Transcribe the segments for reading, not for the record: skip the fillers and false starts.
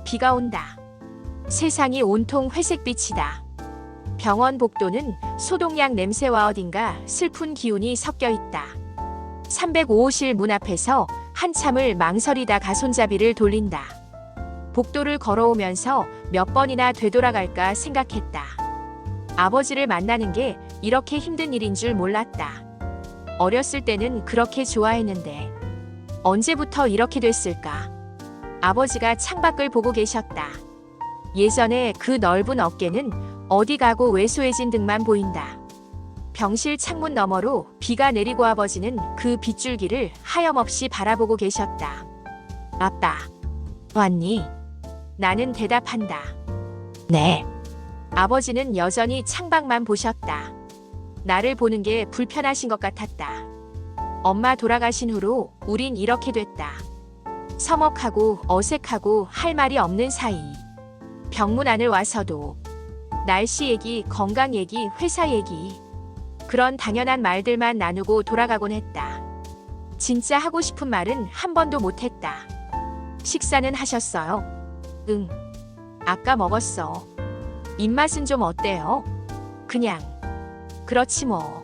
비가 온다. 세상이 온통 회색빛이다. 병원 복도는 소독약 냄새와 어딘가 슬픈 기운이 섞여 있다. 305호실 문 앞에서 한참을 망설이다 가손잡이를 돌린다. 복도를 걸어오면서 몇 번이나 되돌아갈까 생각했다. 아버지를 만나는 게 이렇게 힘든 일인 줄 몰랐다. 어렸을 때는 그렇게 좋아했는데 언제부터 이렇게 됐을까? 아버지가 창밖을 보고 계셨다. 예전에 그 넓은 어깨는 어디 가고 왜소해진 등만 보인다. 병실 창문 너머로 비가 내리고 아버지는 그 빗줄기를 하염없이 바라보고 계셨다. 아빠, 왔니? 나는 대답한다. 네. 아버지는 여전히 창밖만 보셨다. 나를 보는 게 불편하신 것 같았다. 엄마 돌아가신 후로 우린 이렇게 됐다. 서먹하고 어색하고 할 말이 없는 사이. 병문 안을 와서도 날씨 얘기, 건강 얘기, 회사 얘기 그런 당연한 말들만 나누고 돌아가곤 했다. 진짜 하고 싶은 말은 한 번도 못했다. 식사는 하셨어요? 응. 아까 먹었어. 입맛은 좀 어때요? 그냥. 그렇지 뭐.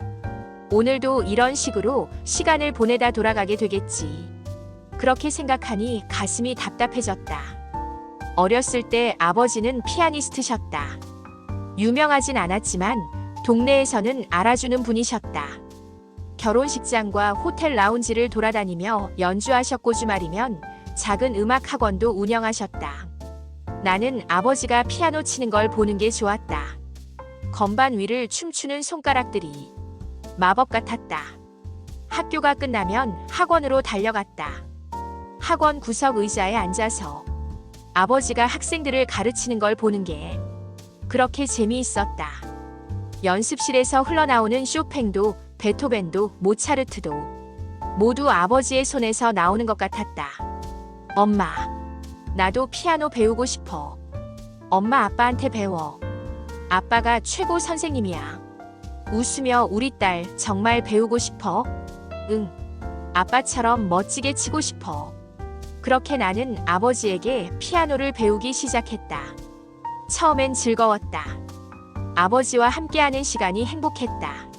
오늘도 이런 식으로 시간을 보내다 돌아가게 되겠지. 그렇게 생각하니 가슴이 답답해졌다. 어렸을 때 아버지는 피아니스트셨다. 유명하진 않았지만 동네에서는 알아주는 분이셨다. 결혼식장과 호텔 라운지를 돌아다니며 연주하셨고 주말이면 작은 음악 학원도 운영하셨다. 나는 아버지가 피아노 치는 걸 보는 게 좋았다. 건반 위를 춤추는 손가락들이 마법 같았다. 학교가 끝나면 학원으로 달려갔다. 학원 구석 의자에 앉아서 아버지가 학생들을 가르치는 걸 보는 게 그렇게 재미있었다. 연습실에서 흘러나오는 쇼팽도 베토벤도 모차르트도 모두 아버지의 손에서 나오는 것 같았다. 엄마, 나도 피아노 배우고 싶어. 엄마 아빠한테 배워. 아빠가 최고 선생님이야. 웃으며 우리 딸 정말 배우고 싶어? 응. 아빠처럼 멋지게 치고 싶어. 그렇게 나는 아버지에게 피아노를 배우기 시작했다. 처음엔 즐거웠다. 아버지와 함께하는 시간이 행복했다.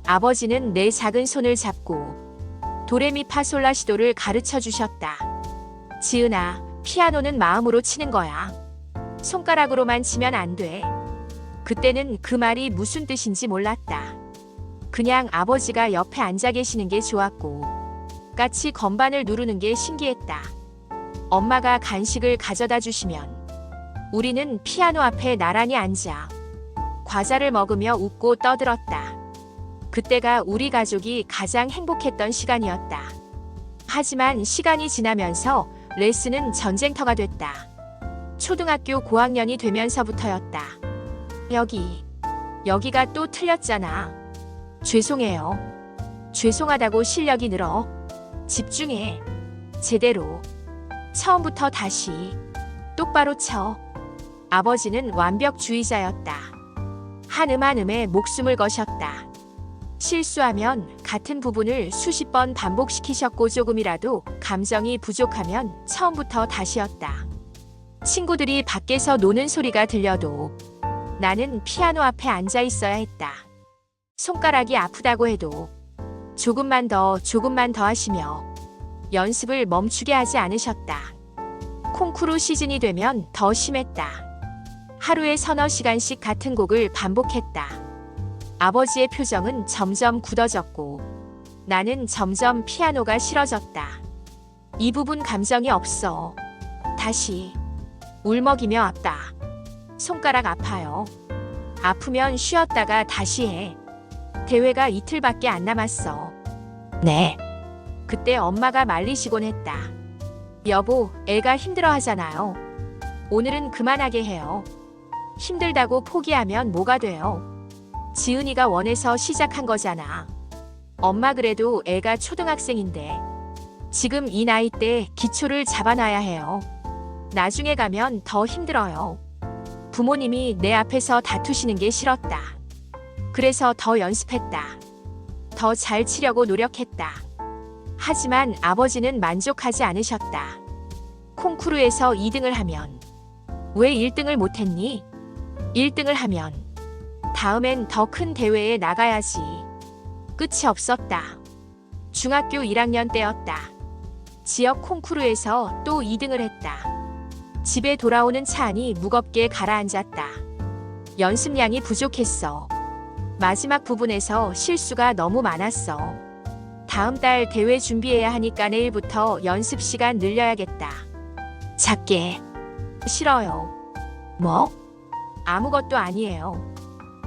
아버지는 내 작은 손을 잡고 도레미파솔라시도를 가르쳐 주셨다. 지은아, 피아노는 마음으로 치는 거야. 손가락으로만 치면 안 돼. 그때는 그 말이 무슨 뜻인지 몰랐다. 그냥 아버지가 옆에 앉아 계시는 게 좋았고 같이 건반을 누르는 게 신기했다. 엄마가 간식을 가져다 주시면 우리는 피아노 앞에 나란히 앉아 과자를 먹으며 웃고 떠들었다. 그때가 우리 가족이 가장 행복했던 시간이었다. 하지만 시간이 지나면서 레슨은 전쟁터가 됐다. 초등학교 고학년이 되면서부터였다. 여기가 또 틀렸잖아. 죄송해요. 죄송하다고 실력이 늘어. 집중해. 제대로. 처음부터 다시. 똑바로 쳐. 아버지는 완벽주의자였다. 한 음 한 음에 목숨을 거셨다. 실수하면 같은 부분을 수십 번 반복시키셨고 조금이라도 감정이 부족하면 처음부터 다시였다. 친구들이 밖에서 노는 소리가 들려도 나는 피아노 앞에 앉아 있어야 했다. 손가락이 아프다고 해도 조금만 더 하시며 연습을 멈추게 하지 않으셨다. 콩쿠르 시즌이 되면 더 심했다. 하루에 서너 시간씩 같은 곡을 반복했다. 아버지의 표정은 점점 굳어졌고 나는 점점 피아노가 싫어졌다. 이 부분 감정이 없어. 다시. 울먹이며 아빠. 손가락 아파요. 아프면 쉬었다가 다시 해. 대회가 이틀밖에 안 남았어. 네. 그때 엄마가 말리시곤 했다. 여보, 애가 힘들어 하잖아요. 오늘은 그만하게 해요. 힘들다고 포기하면 뭐가 돼요? 지은이가 원해서 시작한 거잖아. 엄마 그래도 애가 초등학생인데 지금 이 나이 때 기초를 잡아놔야 해요. 나중에 가면 더 힘들어요. 부모님이 내 앞에서 다투시는 게 싫었다. 그래서 더 연습했다. 더 잘 치려고 노력했다. 하지만 아버지는 만족하지 않으셨다. 콩쿠르에서 2등을 하면 왜 1등을 못했니? 1등을 하면 다음엔 더 큰 대회에 나가야지. 끝이 없었다. 중학교 1학년 때였다. 지역 콩쿠르에서 또 2등을 했다. 집에 돌아오는 차 안이 무겁게 가라앉았다. 연습량이 부족했어. 마지막 부분에서 실수가 너무 많았어. 다음 달 대회 준비해야 하니까 내일부터 연습 시간 늘려야겠다. 작게. 싫어요. 뭐? 아무것도 아니에요.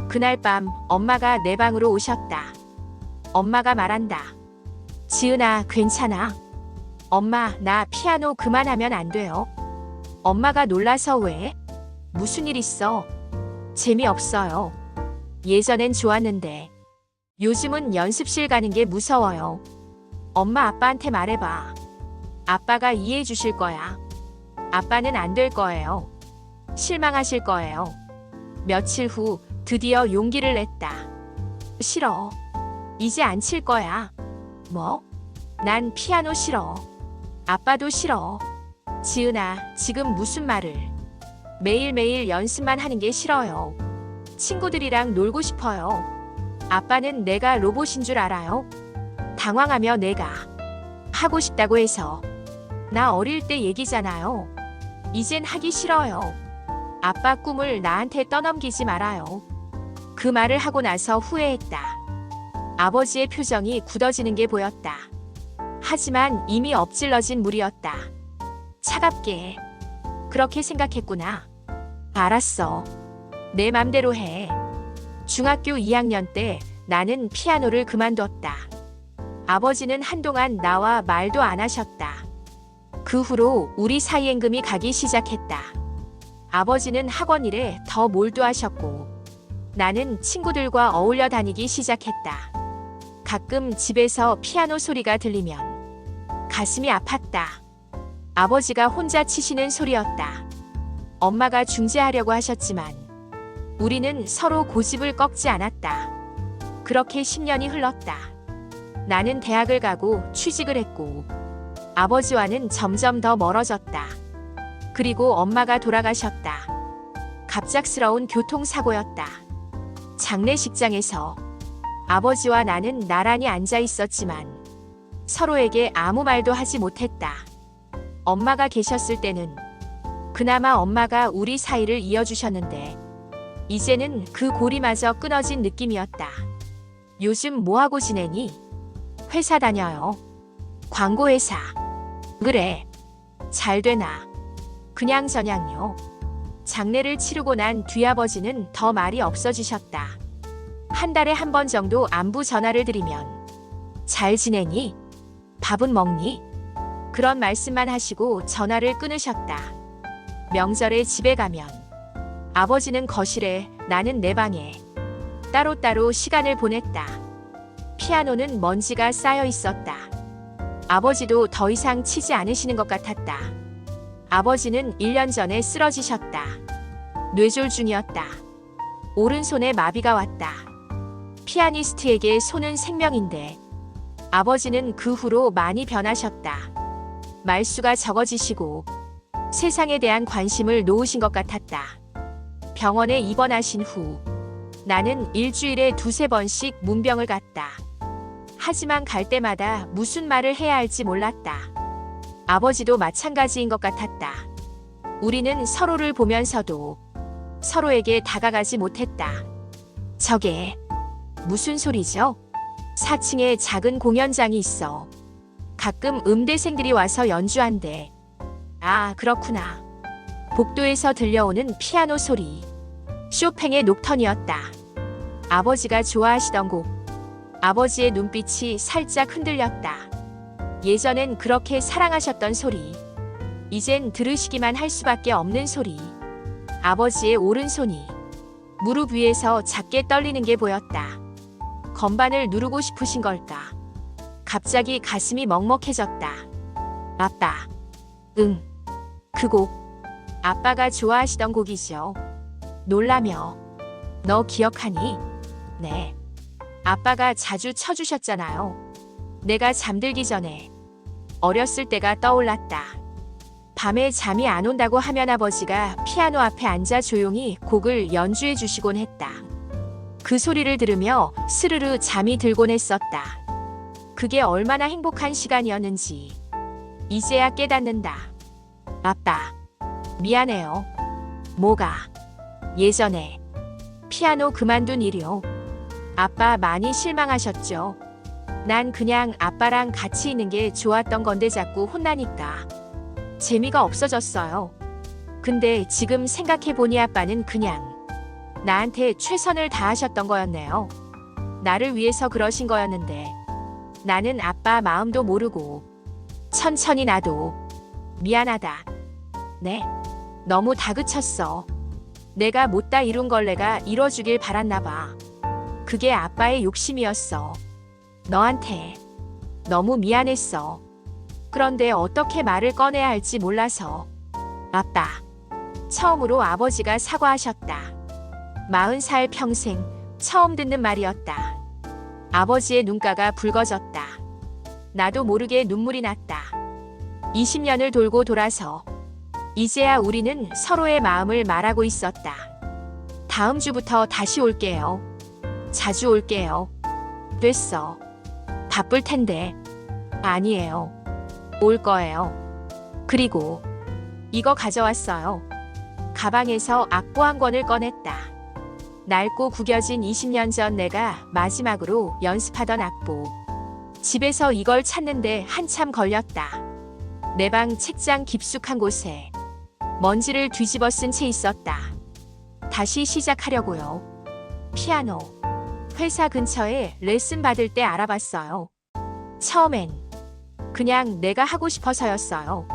그날 밤 엄마가 내 방으로 오셨다. 엄마가 말한다. 지은아, 괜찮아? 엄마, 나 피아노 그만하면 안 돼요. 엄마가 놀라서 왜? 무슨 일 있어? 재미없어요. 예전엔 좋았는데 요즘은 연습실 가는 게 무서워요. 엄마, 아빠한테 말해봐. 아빠가 이해해 주실 거야. 아빠는 안 될 거예요. 실망하실 거예요. 며칠 후 드디어 용기를 냈다. 싫어. 이제 안 칠 거야. 뭐? 난 피아노 싫어. 아빠도 싫어. 지은아, 지금 무슨 말을? 매일매일 연습만 하는 게 싫어요. 친구들이랑 놀고 싶어요. 아빠는 내가 로봇인 줄 알아요? 당황하며 내가 하고 싶다고 해서. 나 어릴 때 얘기잖아요. 이젠 하기 싫어요. 아빠 꿈을 나한테 떠넘기지 말아요. 그 말을 하고 나서 후회했다. 아버지의 표정이 굳어지는 게 보였다. 하지만 이미 엎질러진 물이었다. 차갑게. 그렇게 생각했구나. 알았어. 내 맘대로 해. 중학교 2학년 때 나는 피아노를 그만뒀다. 아버지는 한동안 나와 말도 안 하셨다. 그 후로 우리 사이엔 금이 가기 시작했다. 아버지는 학원 일에 더 몰두하셨고 나는 친구들과 어울려 다니기 시작했다. 가끔 집에서 피아노 소리가 들리면 가슴이 아팠다. 아버지가 혼자 치시는 소리였다. 엄마가 중재하려고 하셨지만 우리는 서로 고집을 꺾지 않았다. 그렇게 10년이 흘렀다. 나는 대학을 가고 취직을 했고 아버지와는 점점 더 멀어졌다. 그리고 엄마가 돌아가셨다. 갑작스러운 교통사고였다. 장례식장에서 아버지와 나는 나란히 앉아 있었지만 서로에게 아무 말도 하지 못했다. 엄마가 계셨을 때는 그나마 엄마가 우리 사이를 이어주셨는데 이제는 그 고리마저 끊어진 느낌이었다. 요즘 뭐하고 지내니? 회사 다녀요. 광고회사. 그래. 잘 되나? 그냥저냥요. 장례를 치르고 난 뒤 아버지는 더 말이 없어지셨다. 한 달에 한 번 정도 안부 전화를 드리면 잘 지내니? 밥은 먹니? 그런 말씀만 하시고 전화를 끊으셨다. 명절에 집에 가면 아버지는 거실에, 나는 내 방에 따로따로 시간을 보냈다. 피아노는 먼지가 쌓여 있었다. 아버지도 더 이상 치지 않으시는 것 같았다. 아버지는 1년 전에 쓰러지셨다. 뇌졸중이었다. 오른손에 마비가 왔다. 피아니스트에게 손은 생명인데 아버지는 그 후로 많이 변하셨다. 말수가 적어지시고 세상에 대한 관심을 놓으신 것 같았다. 병원에 입원하신 후 나는 일주일에 2~3번씩 문병을 갔다. 하지만 갈 때마다 무슨 말을 해야 할지 몰랐다. 아버지도 마찬가지인 것 같았다. 우리는 서로를 보면서도 서로에게 다가가지 못했다. 저게 무슨 소리죠? 4층에 작은 공연장이 있어. 가끔 음대생들이 와서 연주한대. 아, 그렇구나. 복도에서 들려오는 피아노 소리. 쇼팽의 녹턴이었다. 아버지가 좋아하시던 곡. 아버지의 눈빛이 살짝 흔들렸다. 예전엔 그렇게 사랑하셨던 소리. 이젠 들으시기만 할 수밖에 없는 소리. 아버지의 오른손이 무릎 위에서 작게 떨리는 게 보였다. 건반을 누르고 싶으신 걸까? 갑자기 가슴이 먹먹해졌다. 아빠. 응. 그 곡. 아빠가 좋아하시던 곡이죠. 놀라며. 너 기억하니? 네. 아빠가 자주 쳐주셨잖아요. 내가 잠들기 전에. 어렸을 때가 떠올랐다. 밤에 잠이 안 온다고 하면 아버지가 피아노 앞에 앉아 조용히 곡을 연주해 주시곤 했다. 그 소리를 들으며 스르르 잠이 들곤 했었다. 그게 얼마나 행복한 시간이었는지 이제야 깨닫는다. 아빠, 미안해요. 뭐가? 예전에 피아노 그만둔 일이요. 아빠 많이 실망하셨죠? 난 그냥 아빠랑 같이 있는 게 좋았던 건데 자꾸 혼나니까 재미가 없어졌어요. 근데 지금 생각해보니 아빠는 그냥 나한테 최선을 다하셨던 거였네요. 나를 위해서 그러신 거였는데 나는 아빠 마음도 모르고 천천히 나도 미안하다. 네, 너무 다그쳤어. 내가 못다 이룬 걸 내가 이뤄주길 바랐나 봐. 그게 아빠의 욕심이었어. 너한테 너무 미안했어. 그런데 어떻게 말을 꺼내야 할지 몰라서. 아빠, 처음으로 아버지가 사과하셨다. 40살 평생 처음 듣는 말이었다. 아버지의 눈가가 붉어졌다. 나도 모르게 눈물이 났다. 20년을 돌고 돌아서 이제야 우리는 서로의 마음을 말하고 있었다. 다음 주부터 다시 올게요. 자주 올게요. 됐어. 바쁠 텐데. 아니에요. 올 거예요. 그리고 이거 가져왔어요. 가방에서 악보 한 권을 꺼냈다. 낡고 구겨진 20년 전 내가 마지막으로 연습하던 악보. 집에서 이걸 찾는데 한참 걸렸다. 내 방 책장 깊숙한 곳에 먼지를 뒤집어 쓴 채 있었다. 다시 시작하려고요. 피아노. 회사 근처에 레슨 받을 때 알아봤어요. 처음엔 그냥 내가 하고 싶어서였어요.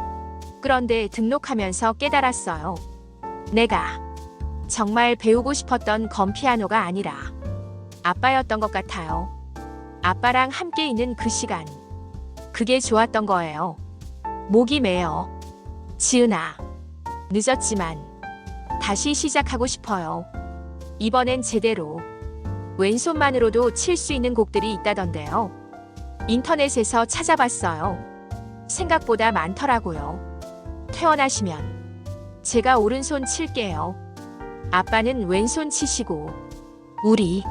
그런데 등록하면서 깨달았어요. 내가 정말 배우고 싶었던 건 피아노가 아니라 아빠였던 것 같아요. 아빠랑 함께 있는 그 시간. 그게 좋았던 거예요. 목이 메어. 지은아. 늦었지만 다시 시작하고 싶어요. 이번엔 제대로. 왼손만으로도 칠 수 있는 곡들이 있다던데요. 인터넷에서 찾아봤어요. 생각보다 많더라고요. 퇴원하시면 제가 오른손 칠게요. 아빠는 왼손 치시고 우리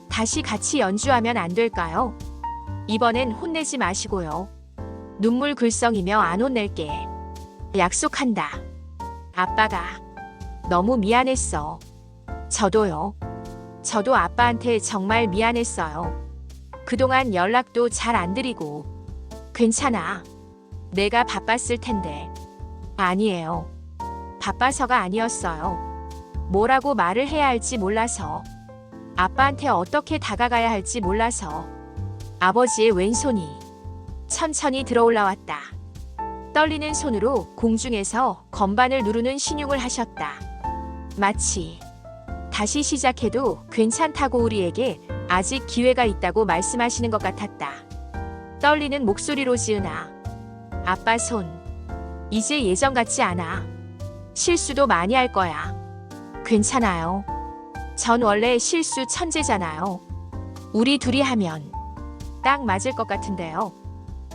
다시 같이 연주하면 안 될까요? 이번엔 혼내지 마시고요. 눈물 글썽이며 안 혼낼게. 약속한다. 아빠가 너무 미안했어. 저도요. 저도 아빠한테 정말 미안했어요. 그동안 연락도 잘 안 드리고. 괜찮아. 내가 바빴을 텐데. 아니에요. 바빠서가 아니었어요. 뭐라고 말을 해야 할지 몰라서. 아빠한테 어떻게 다가가야 할지 몰라서. 아버지의 왼손이 천천히 들어올라왔다. 떨리는 손으로 공중에서 건반을 누르는 신용을 하셨다. 마치 다시 시작해도 괜찮다고 우리에게 아직 기회가 있다고 말씀하시는 것 같았다. 떨리는 목소리로 지은아. 아빠 손. 이제 예전 같지 않아. 실수도 많이 할 거야. 괜찮아요. 전 원래 실수 천재잖아요. 우리 둘이 하면 딱 맞을 것 같은데요.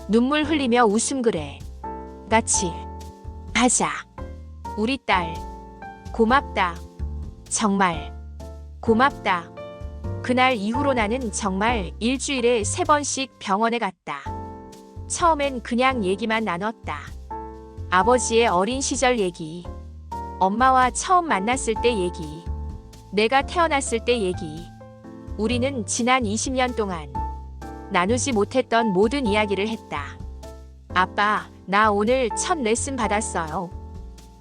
눈물 흘리며 웃음 그래. 같이 하자. 우리 딸. 고맙다. 정말 고맙다. 그날 이후로 나는 정말 일주일에 3번씩 병원에 갔다. 처음엔 그냥 얘기만 나눴다. 아버지의 어린 시절 얘기, 엄마와 처음 만났을 때 얘기, 내가 태어났을 때 얘기. 우리는 지난 20년 동안 나누지 못했던 모든 이야기를 했다. 아빠, 나 오늘 첫 레슨 받았어요.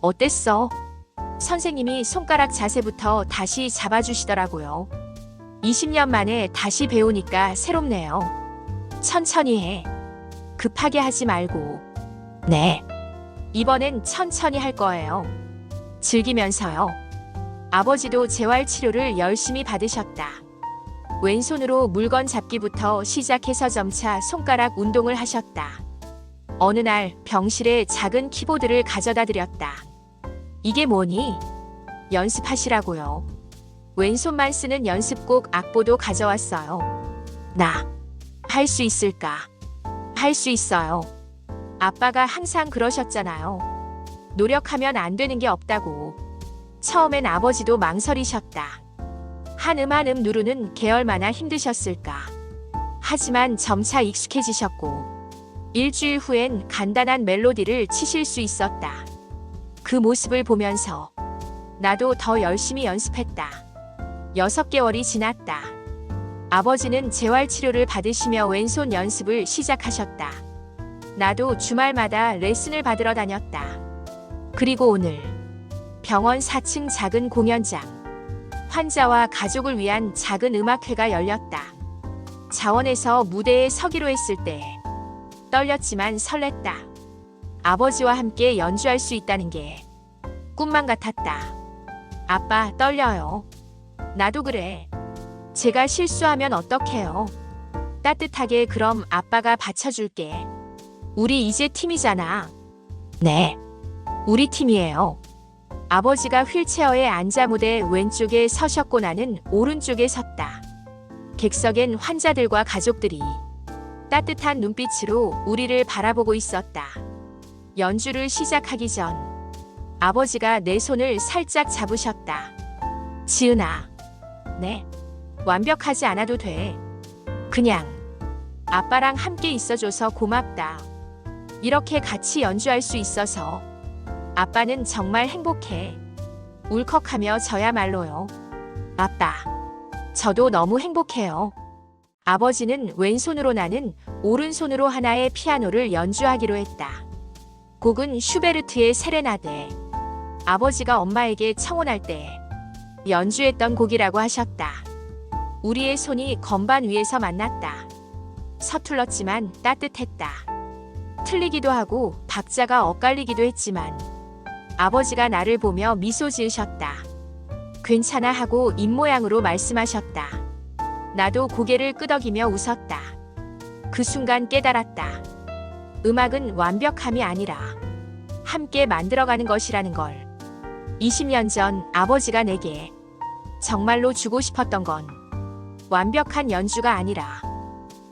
어땠어? 선생님이 손가락 자세부터 다시 잡아주시더라고요. 20년 만에 다시 배우니까 새롭네요. 천천히 해. 급하게 하지 말고. 네. 이번엔 천천히 할 거예요. 즐기면서요. 아버지도 재활치료를 열심히 받으셨다. 왼손으로 물건 잡기부터 시작해서 점차 손가락 운동을 하셨다. 어느 날 병실에 작은 키보드를 가져다 드렸다. 이게 뭐니? 연습하시라고요. 왼손만 쓰는 연습곡 악보도 가져왔어요. 나 할 수 있을까? 할 수 있어요. 아빠가 항상 그러셨잖아요. 노력하면 안 되는 게 없다고. 처음엔 아버지도 망설이셨다. 한 음 한 음 누르는 게 얼마나 힘드셨을까. 하지만 점차 익숙해지셨고 일주일 후엔 간단한 멜로디를 치실 수 있었다. 그 모습을 보면서 나도 더 열심히 연습했다. 6개월이 지났다. 아버지는 재활치료를 받으시며 왼손 연습을 시작하셨다. 나도 주말마다 레슨을 받으러 다녔다. 그리고 오늘 병원 4층 작은 공연장, 환자와 가족을 위한 작은 음악회가 열렸다. 자원에서 무대에 서기로 했을 때 떨렸지만 설렜다. 아버지와 함께 연주할 수 있다는 게 꿈만 같았다. 아빠, 떨려요. 나도 그래. 제가 실수하면 어떡해요? 따뜻하게 그럼 아빠가 받쳐줄게. 우리 이제 팀이잖아. 네, 우리 팀이에요. 아버지가 휠체어에 앉아 무대 왼쪽에 서셨고 나는 오른쪽에 섰다. 객석엔 환자들과 가족들이 따뜻한 눈빛으로 우리를 바라보고 있었다. 연주를 시작하기 전 아버지가 내 손을 살짝 잡으셨다. 지은아, 네, 완벽하지 않아도 돼. 그냥 아빠랑 함께 있어줘서 고맙다. 이렇게 같이 연주할 수 있어서 아빠는 정말 행복해. 울컥하며 저야말로요. 아빠, 저도 너무 행복해요. 아버지는 왼손으로 나는 오른손으로 하나의 피아노를 연주하기로 했다. 곡은 슈베르트의 세레나데. 아버지가 엄마에게 청혼할 때 연주했던 곡이라고 하셨다. 우리의 손이 건반 위에서 만났다. 서툴렀지만 따뜻했다. 틀리기도 하고 박자가 엇갈리기도 했지만 아버지가 나를 보며 미소 지으셨다. 괜찮아 하고 입모양으로 말씀하셨다. 나도 고개를 끄덕이며 웃었다. 그 순간 깨달았다. 음악은 완벽함이 아니라 함께 만들어가는 것이라는 걸. 20년 전 아버지가 내게 정말로 주고 싶었던 건 완벽한 연주가 아니라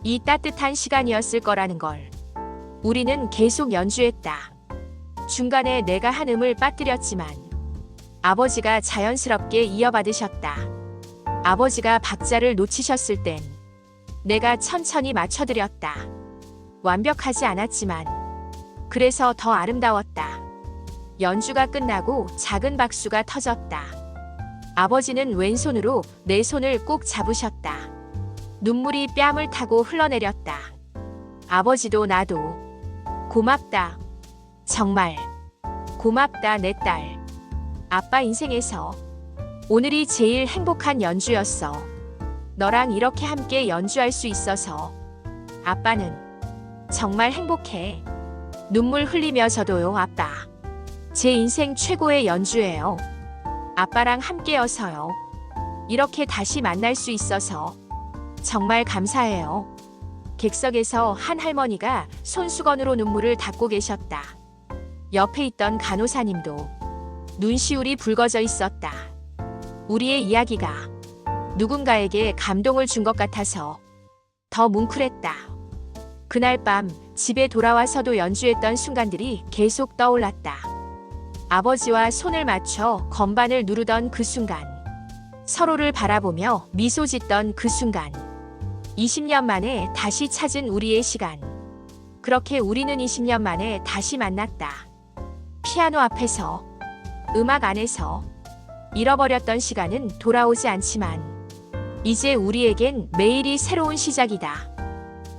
이 따뜻한 시간이었을 거라는 걸. 우리는 계속 연주했다. 중간에 내가 한 음을 빠뜨렸지만 아버지가 자연스럽게 이어받으셨다. 아버지가 박자를 놓치셨을 땐 내가 천천히 맞춰드렸다. 완벽하지 않았지만 그래서 더 아름다웠다. 연주가 끝나고 작은 박수가 터졌다. 아버지는 왼손으로 내 손을 꼭 잡으셨다. 눈물이 뺨을 타고 흘러내렸다. 아버지도 나도 고맙다. 정말 고맙다, 내 딸. 아빠 인생에서 오늘이 제일 행복한 연주였어. 너랑 이렇게 함께 연주할 수 있어서 아빠는 정말 행복해. 눈물 흘리며 저도요, 아빠. 제 인생 최고의 연주예요. 아빠랑 함께여서요. 이렇게 다시 만날 수 있어서 정말 감사해요. 객석에서 한 할머니가 손수건으로 눈물을 닦고 계셨다. 옆에 있던 간호사님도 눈시울이 붉어져 있었다. 우리의 이야기가 누군가에게 감동을 준 것 같아서 더 뭉클했다. 그날 밤 집에 돌아와서도 연주했던 순간들이 계속 떠올랐다. 아버지와 손을 맞춰 건반을 누르던 그 순간, 서로를 바라보며 미소 짓던 그 순간, 20년 만에 다시 찾은 우리의 시간. 그렇게 우리는 20년 만에 다시 만났다. 피아노 앞에서, 음악 안에서. 잃어버렸던 시간은 돌아오지 않지만 이제 우리에겐 매일이 새로운 시작이다.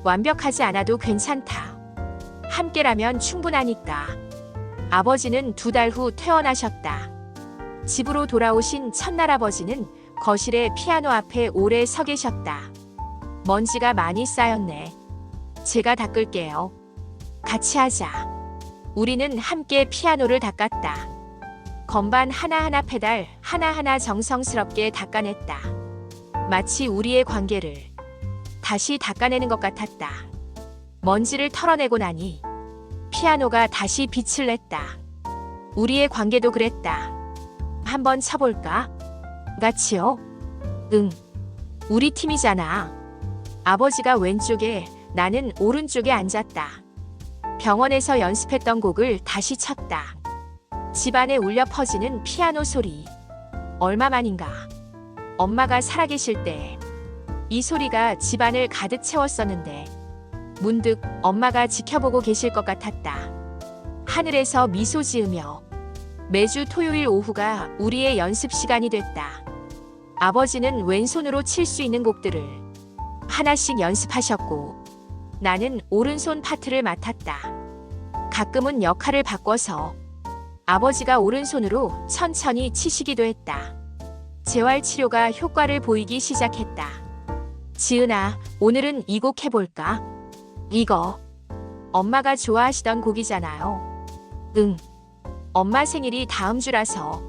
완벽하지 않아도 괜찮다. 함께라면 충분하니까. 아버지는 2달 후 퇴원하셨다. 집으로 돌아오신 첫날 아버지는 거실에 피아노 앞에 오래 서 계셨다. 먼지가 많이 쌓였네. 제가 닦을게요. 같이 하자. 우리는 함께 피아노를 닦았다. 건반 하나하나 페달 하나하나 정성스럽게 닦아냈다. 마치 우리의 관계를 다시 닦아내는 것 같았다. 먼지를 털어내고 나니 피아노가 다시 빛을 냈다. 우리의 관계도 그랬다. 한번 쳐볼까? 같이요? 응. 우리 팀이잖아. 아버지가 왼쪽에, 나는 오른쪽에 앉았다. 병원에서 연습했던 곡을 다시 쳤다. 집안에 울려 퍼지는 피아노 소리. 얼마만인가. 엄마가 살아계실 때 이 소리가 집안을 가득 채웠었는데 문득 엄마가 지켜보고 계실 것 같았다. 하늘에서 미소 지으며 매주 토요일 오후가 우리의 연습 시간이 됐다. 아버지는 왼손으로 칠 수 있는 곡들을 하나씩 연습하셨고 나는 오른손 파트를 맡았다. 가끔은 역할을 바꿔서 아버지가 오른손으로 천천히 치시기도 했다. 재활치료가 효과를 보이기 시작했다. 지은아, 오늘은 이 곡 해볼까? 이거 엄마가 좋아하시던 곡이잖아요. 응. 엄마 생일이 다음 주라서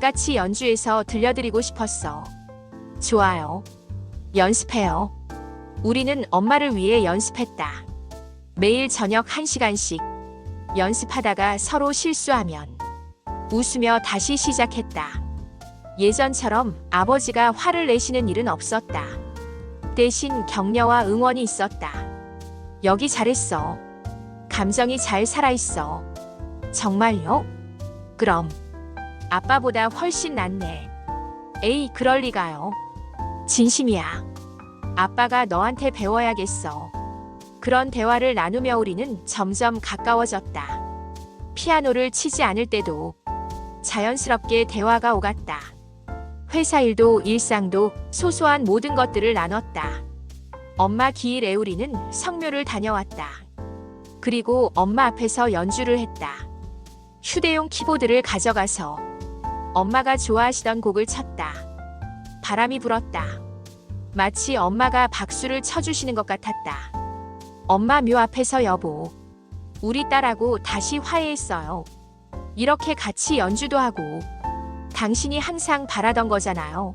같이 연주해서 들려드리고 싶었어. 좋아요. 연습해요. 우리는 엄마를 위해 연습했다. 매일 저녁 1시간씩 연습하다가 서로 실수하면 웃으며 다시 시작했다. 예전처럼 아버지가 화를 내시는 일은 없었다. 대신 격려와 응원이 있었다. 여기 잘했어. 감정이 잘 살아있어. 정말요? 그럼 아빠보다 훨씬 낫네. 에이, 그럴 리가요. 진심이야. 아빠가 너한테 배워야겠어. 그런 대화를 나누며 우리는 점점 가까워졌다. 피아노를 치지 않을 때도 자연스럽게 대화가 오갔다. 회사 일도 일상도 소소한 모든 것들을 나눴다. 엄마 기일에 우리는 성묘를 다녀왔다. 그리고 엄마 앞에서 연주를 했다. 휴대용 키보드를 가져가서 엄마가 좋아하시던 곡을 쳤다. 바람이 불었다. 마치 엄마가 박수를 쳐주시는 것 같았다. 엄마 묘 앞에서 여보, 우리 딸하고 다시 화해했어요. 이렇게 같이 연주도 하고 당신이 항상 바라던 거잖아요.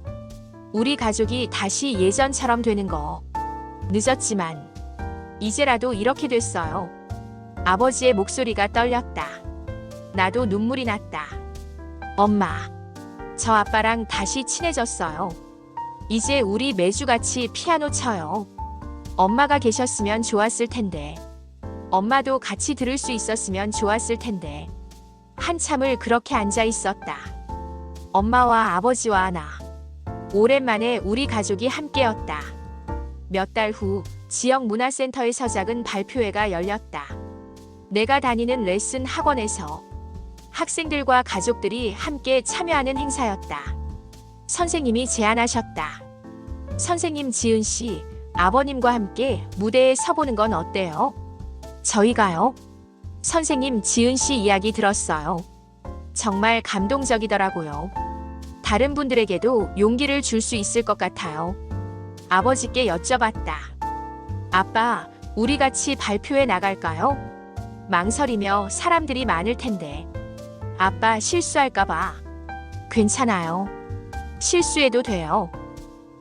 우리 가족이 다시 예전처럼 되는 거. 늦었지만 이제라도 이렇게 됐어요. 아버지의 목소리가 떨렸다. 나도 눈물이 났다. 엄마, 저 아빠랑 다시 친해졌어요. 이제 우리 매주 같이 피아노 쳐요. 엄마가 계셨으면 좋았을 텐데. 엄마도 같이 들을 수 있었으면 좋았을 텐데. 한참을 그렇게 앉아 있었다. 엄마와 아버지와 나. 오랜만에 우리 가족이 함께였다. 몇 달 후 지역 문화센터에서 작은 발표회가 열렸다. 내가 다니는 레슨 학원에서 학생들과 가족들이 함께 참여하는 행사였다. 선생님이 제안하셨다. 선생님 지은 씨, 아버님과 함께 무대에 서보는 건 어때요? 저희가요? 선생님 지은 씨 이야기 들었어요. 정말 감동적이더라고요. 다른 분들에게도 용기를 줄 수 있을 것 같아요. 아버지께 여쭤봤다. 아빠, 우리 같이 발표회 나갈까요? 망설이며 사람들이 많을 텐데. 아빠 실수할까봐. 괜찮아요. 실수해도 돼요.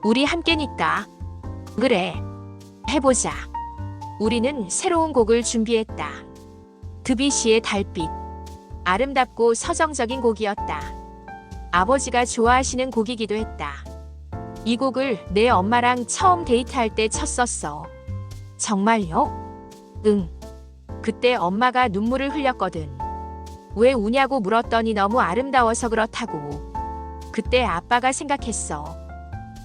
우리 함께니까. 그래. 해보자. 우리는 새로운 곡을 준비했다. 드뷔시의 달빛. 아름답고 서정적인 곡이었다. 아버지가 좋아하시는 곡이기도 했다. 이 곡을 내 엄마랑 처음 데이트할 때 쳤었어. 정말요? 응. 그때 엄마가 눈물을 흘렸거든. 왜 우냐고 물었더니 너무 아름다워서 그렇다고. 그때 아빠가 생각했어.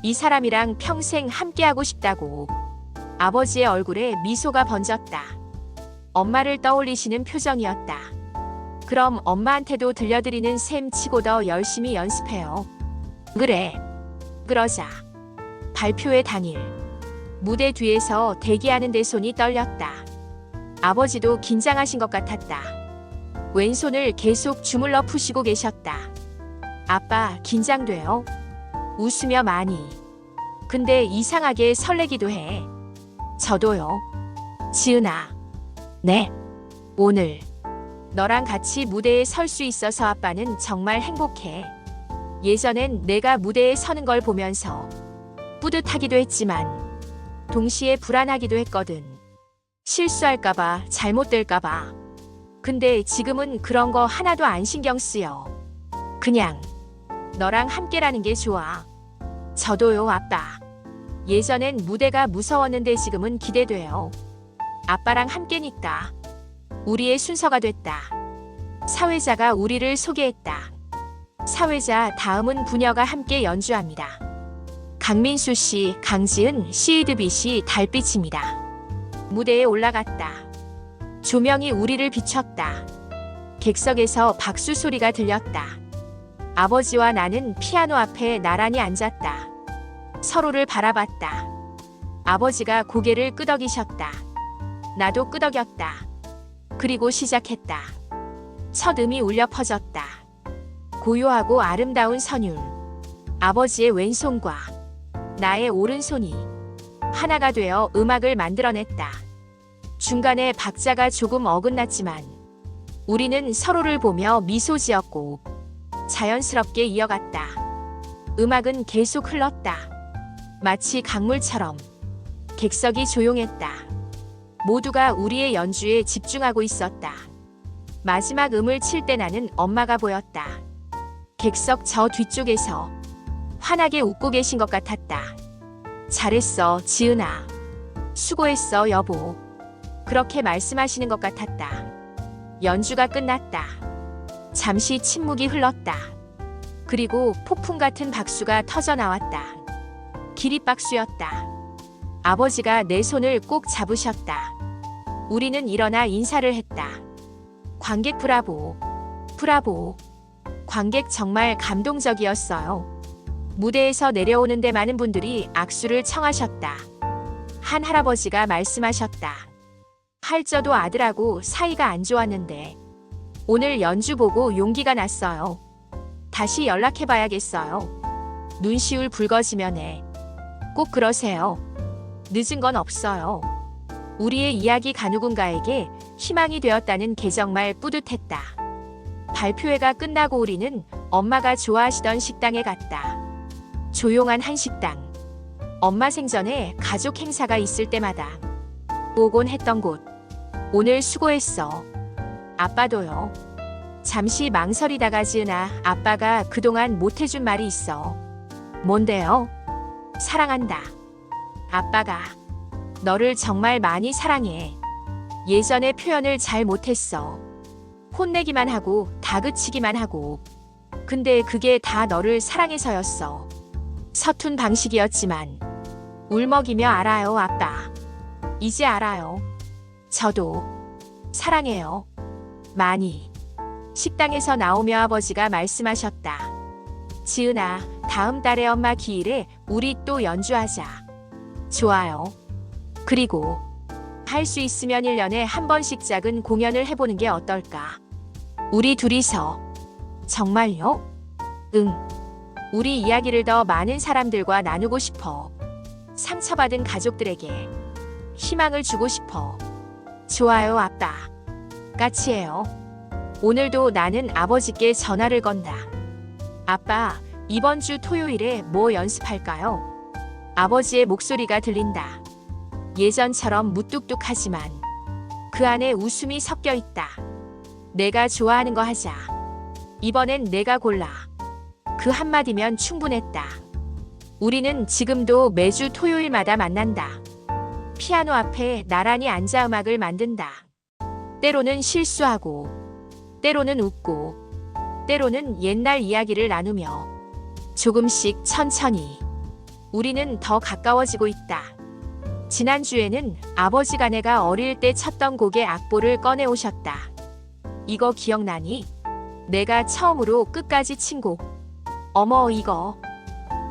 이 사람이랑 평생 함께하고 싶다고. 아버지의 얼굴에 미소가 번졌다. 엄마를 떠올리시는 표정이었다. 그럼 엄마한테도 들려드리는 셈 치고 더 열심히 연습해요. 그래. 그러자. 발표회 당일. 무대 뒤에서 대기하는 데 손이 떨렸다. 아버지도 긴장하신 것 같았다. 왼손을 계속 주물러 푸시고 계셨다. 아빠, 긴장돼요? 웃으며 많이. 근데 이상하게 설레기도 해. 저도요. 지은아. 네. 오늘 너랑 같이 무대에 설 수 있어서 아빠는 정말 행복해. 예전엔 내가 무대에 서는 걸 보면서 뿌듯하기도 했지만 동시에 불안하기도 했거든. 실수할까봐, 잘못될까봐. 근데 지금은 그런 거 하나도 안 신경 쓰여. 그냥 너랑 함께라는 게 좋아. 저도요, 아빠. 예전엔 무대가 무서웠는데 지금은 기대돼요. 아빠랑 함께니까 우리의 순서가 됐다. 사회자가 우리를 소개했다. 사회자 다음은 부녀가 함께 연주합니다. 강민수 씨, 강지은, 시드빗이 달빛입니다. 무대에 올라갔다. 조명이 우리를 비췄다. 객석에서 박수 소리가 들렸다. 아버지와 나는 피아노 앞에 나란히 앉았다. 서로를 바라봤다. 아버지가 고개를 끄덕이셨다. 나도 끄덕였다. 그리고 시작했다. 첫 음이 울려 퍼졌다. 고요하고 아름다운 선율. 아버지의 왼손과 나의 오른손이 하나가 되어 음악을 만들어냈다. 중간에 박자가 조금 어긋났지만 우리는 서로를 보며 미소 지었고 자연스럽게 이어갔다. 음악은 계속 흘렀다. 마치 강물처럼. 객석이 조용했다. 모두가 우리의 연주에 집중하고 있었다. 마지막 음을 칠 때 나는 엄마가 보였다. 객석 저 뒤쪽에서 환하게 웃고 계신 것 같았다. 잘했어, 지은아. 수고했어, 여보. 그렇게 말씀하시는 것 같았다. 연주가 끝났다. 잠시 침묵이 흘렀다. 그리고 폭풍 같은 박수가 터져 나왔다. 기립박수였다. 아버지가 내 손을 꼭 잡으셨다. 우리는 일어나 인사를 했다. 관객 브라보, 브라보. 관객 정말 감동적이었어요. 무대에서 내려오는데 많은 분들이 악수를 청하셨다. 한 할아버지가 말씀하셨다. 할저도 아들하고 사이가 안 좋았는데 오늘 연주 보고 용기가 났어요. 다시 연락해봐야겠어요. 눈시울 붉어지면 해. 꼭 그러세요. 늦은 건 없어요. 우리의 이야기가 누군가에게 희망이 되었다는 게 정말 뿌듯했다. 발표회가 끝나고 우리는 엄마가 좋아하시던 식당에 갔다. 조용한 한식당. 엄마 생전에 가족 행사가 있을 때마다 오곤 했던 곳. 오늘 수고했어. 아빠도요. 잠시 망설이다가 지은아, 아빠가 그동안 못해준 말이 있어. 뭔데요? 사랑한다. 아빠가 너를 정말 많이 사랑해. 예전에 표현을 잘 못했어. 혼내기만 하고 다그치기만 하고. 근데 그게 다 너를 사랑해서였어. 서툰 방식이었지만 울먹이며 알아요, 아빠. 이제 알아요. 저도 사랑해요. 많이. 식당에서 나오며 아버지가 말씀하셨다. 지은아, 다음 달에 엄마 기일에 우리 또 연주하자. 좋아요. 그리고 할 수 있으면 1년에 한 번씩 작은 공연을 해보는 게 어떨까? 우리 둘이서. 정말요? 응. 우리 이야기를 더 많은 사람들과 나누고 싶어. 상처받은 가족들에게 희망을 주고 싶어. 좋아요, 아빠. 까치예요. 오늘도 나는 아버지께 전화를 건다. 아빠, 이번 주 토요일에 뭐 연습할까요? 아버지의 목소리가 들린다. 예전처럼 무뚝뚝하지만 그 안에 웃음이 섞여 있다. 내가 좋아하는 거 하자. 이번엔 내가 골라. 그 한마디면 충분했다. 우리는 지금도 매주 토요일마다 만난다. 피아노 앞에 나란히 앉아 음악을 만든다. 때로는 실수하고, 때로는 웃고, 때로는 옛날 이야기를 나누며 조금씩 천천히 우리는 더 가까워지고 있다. 지난주에는 아버지가 내가 어릴 때 쳤던 곡의 악보를 꺼내 오셨다. 이거 기억나니? 내가 처음으로 끝까지 친 곡. 어머, 이거.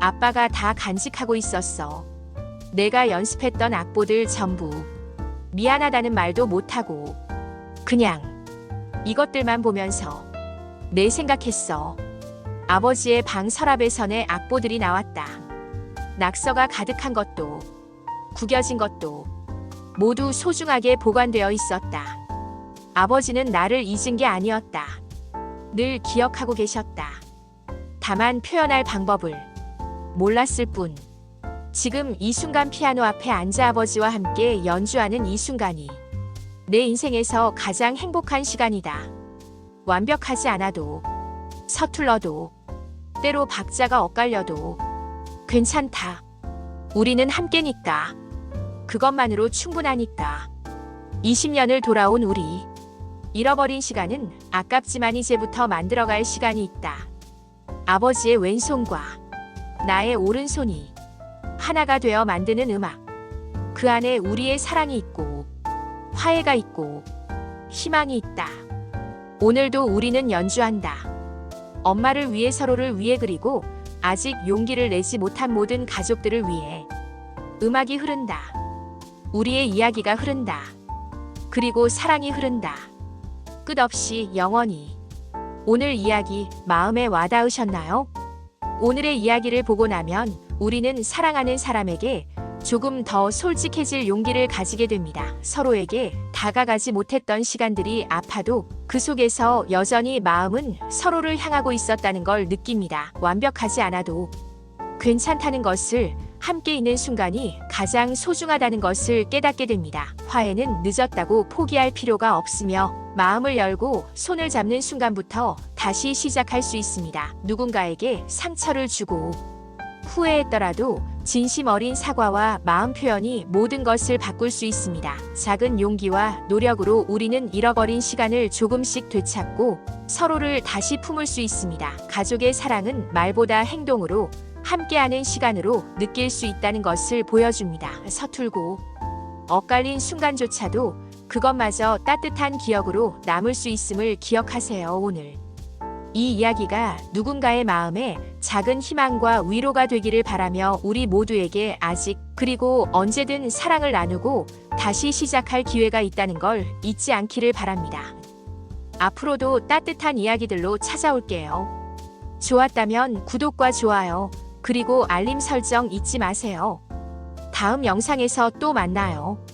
아빠가 다 간직하고 있었어. 내가 연습했던 악보들 전부. 미안하다는 말도 못하고 그냥 이것들만 보면서 내 생각했어. 아버지의 방 서랍에서 내 악보들이 나왔다. 낙서가 가득한 것도 구겨진 것도 모두 소중하게 보관되어 있었다. 아버지는 나를 잊은 게 아니었다. 늘 기억하고 계셨다. 다만 표현할 방법을 몰랐을 뿐. 지금 이 순간 피아노 앞에 앉아 아버지와 함께 연주하는 이 순간이 내 인생에서 가장 행복한 시간이다. 완벽하지 않아도, 서툴러도, 때로 박자가 엇갈려도 괜찮다. 우리는 함께니까. 그것만으로 충분하니까. 20년을 돌아온 우리. 잃어버린 시간은 아깝지만 이제부터 만들어갈 시간이 있다. 아버지의 왼손과 나의 오른손이 하나가 되어 만드는 음악. 그 안에 우리의 사랑이 있고 화해가 있고 희망이 있다. 오늘도 우리는 연주한다. 엄마를 위해, 서로를 위해, 그리고 아직 용기를 내지 못한 모든 가족들을 위해. 음악이 흐른다. 우리의 이야기가 흐른다. 그리고 사랑이 흐른다. 끝없이 영원히. 오늘 이야기 마음에 와닿으셨나요? 오늘의 이야기를 보고 나면 우리는 사랑하는 사람에게 조금 더 솔직해질 용기를 가지게 됩니다. 서로에게 다가가지 못했던 시간들이 아파도 그 속에서 여전히 마음은 서로를 향하고 있었다는 걸 느낍니다. 완벽하지 않아도 괜찮다는 것을, 함께 있는 순간이 가장 소중하다는 것을 깨닫게 됩니다. 화해는 늦었다고 포기할 필요가 없으며 마음을 열고 손을 잡는 순간부터 다시 시작할 수 있습니다. 누군가에게 상처를 주고 후회했더라도 진심 어린 사과와 마음 표현이 모든 것을 바꿀 수 있습니다. 작은 용기와 노력으로 우리는 잃어버린 시간을 조금씩 되찾고 서로를 다시 품을 수 있습니다. 가족의 사랑은 말보다 행동으로, 함께하는 시간으로 느낄 수 있다는 것을 보여줍니다. 서툴고 엇갈린 순간조차도 그것마저 따뜻한 기억으로 남을 수 있음을 기억하세요. 오늘 이 이야기가 누군가의 마음에 작은 희망과 위로가 되기를 바라며 우리 모두에게 아직, 그리고 언제든 사랑을 나누고 다시 시작할 기회가 있다는 걸 잊지 않기를 바랍니다. 앞으로도 따뜻한 이야기들로 찾아올게요. 좋았다면 구독과 좋아요, 그리고 알림 설정 잊지 마세요. 다음 영상에서 또 만나요.